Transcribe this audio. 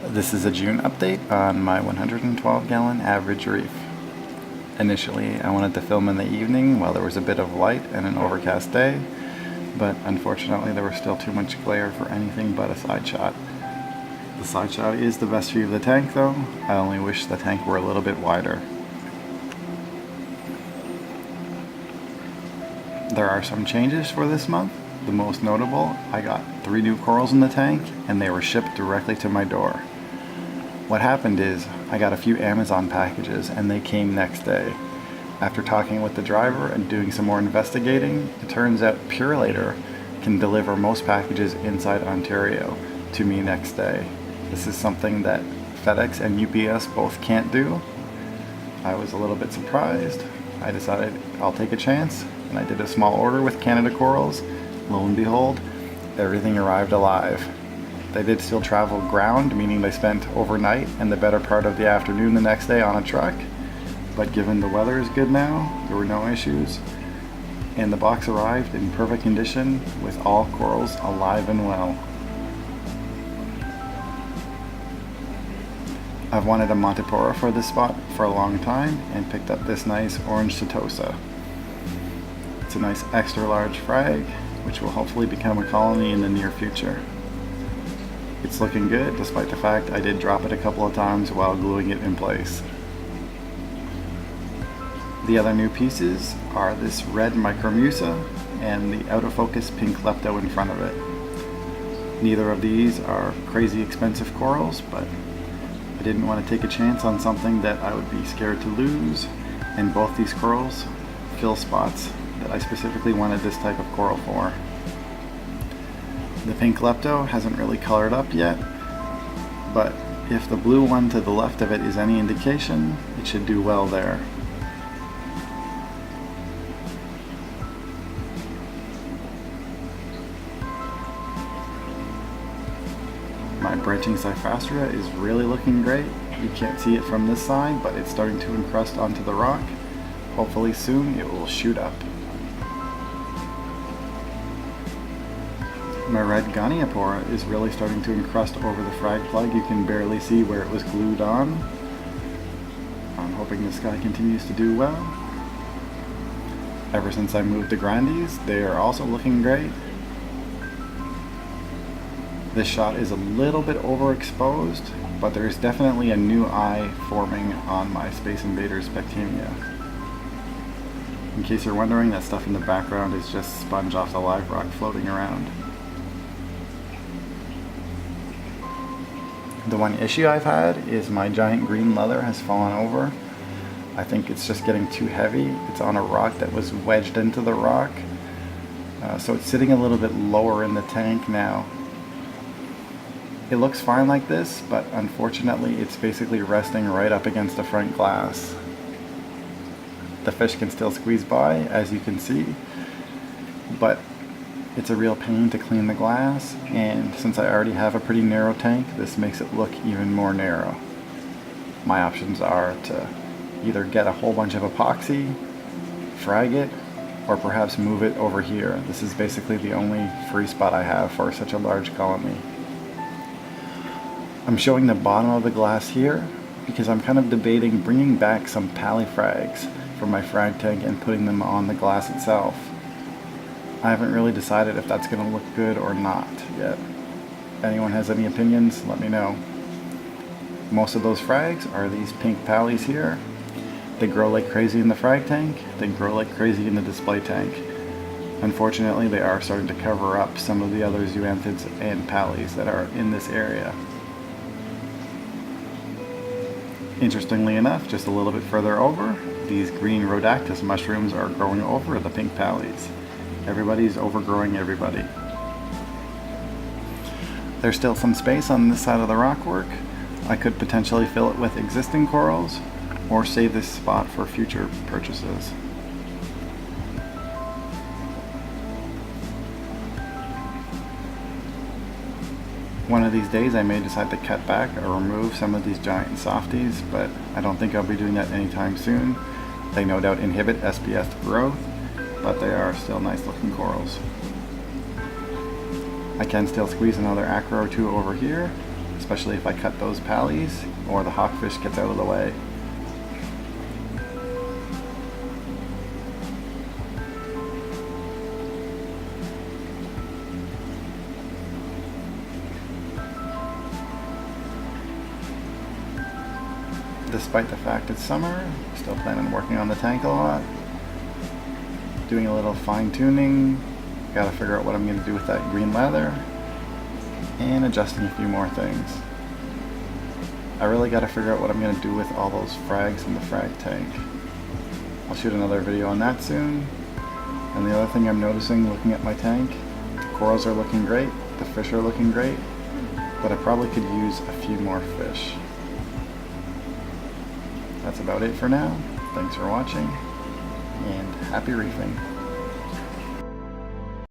This is a June update on my 112-gallon Average Reef. Initially, I wanted to film in the evening while there was a bit of light and an overcast day, but unfortunately there was still too much glare for anything but a side shot. The side shot is the best view of the tank though. I only wish the tank were a little bit wider. There are some changes for this month. The most notable, I got 3 new corals in the tank and they were shipped directly to my door. What happened is, I got a few Amazon packages and they came next day. After talking with the driver and doing some more investigating, it turns out Purelator can deliver most packages inside Ontario to me next day. This is something that FedEx and UPS both can't do. I was a little bit surprised. I decided I'll take a chance and I did a small order with Canada Corals. Lo and behold, everything arrived alive. They did still travel ground, meaning they spent overnight and the better part of the afternoon the next day on a truck. But given the weather is good now, there were no issues. And the box arrived in perfect condition with all corals alive and well. I've wanted a Montipora for this spot for a long time and picked up this nice orange Setosa. It's a nice extra large frag, which will hopefully become a colony in the near future. It's looking good, despite the fact I did drop it a couple of times while gluing it in place. The other new pieces are this red Micromusa and the out of focus pink Lepto in front of it. Neither of these are crazy expensive corals, but I didn't want to take a chance on something that I would be scared to lose, and both these corals fill spots that I specifically wanted this type of coral for. The pink Lepto hasn't really colored up yet, but if the blue one to the left of it is any indication, it should do well there. My branching Cyphastria is really looking great. You can't see it from this side, but it's starting to encrust onto the rock. Hopefully soon it will shoot up. My red Goniapora is really starting to encrust over the frag plug. You can barely see where it was glued on. I'm hoping this guy continues to do well. Ever since I moved the Grandies, they are also looking great. This shot is a little bit overexposed, but there's definitely a new eye forming on my Space Invaders Pectimia. In case you're wondering, that stuff in the background is just sponge off the live rock floating around. The one issue I've had is my giant green leather has fallen over. I think it's just getting too heavy. It's on a rock that was wedged into the rock. So it's sitting a little bit lower in the tank now. It looks fine like this, but unfortunately it's basically resting right up against the front glass. The fish can still squeeze by, as you can see, but it's a real pain to clean the glass, and since I already have a pretty narrow tank, this makes it look even more narrow. My options are to either get a whole bunch of epoxy, frag it, or perhaps move it over here. This is basically the only free spot I have for such a large colony. I'm showing the bottom of the glass here because I'm kind of debating bringing back some paly frags from my frag tank and putting them on the glass itself. I haven't really decided if that's going to look good or not yet. If anyone has any opinions, let me know. Most of those frags are these pink palys here. They grow like crazy in the frag tank, they grow like crazy in the display tank. Unfortunately, they are starting to cover up some of the other zoanthids and palys that are in this area. Interestingly enough, just a little bit further over, these green Rhodactis mushrooms are growing over the pink palys. Everybody's overgrowing everybody. There's still some space on this side of the rockwork. I could potentially fill it with existing corals or save this spot for future purchases. One of these days I may decide to cut back or remove some of these giant softies, but I don't think I'll be doing that anytime soon. They no doubt inhibit SPS growth, but they are still nice looking corals. I can still squeeze another acro or two over here, especially if I cut those palys or the hawkfish gets out of the way. Despite the fact it's summer, still planning on working on the tank a lot. Doing a little fine tuning. Gotta figure out what I'm gonna do with that green leather. And adjusting a few more things. I really gotta figure out what I'm gonna do with all those frags in the frag tank. I'll shoot another video on that soon. And the other thing I'm noticing looking at my tank, the corals are looking great, the fish are looking great, but I probably could use a few more fish. That's about it for now. Thanks for watching, and happy reefing.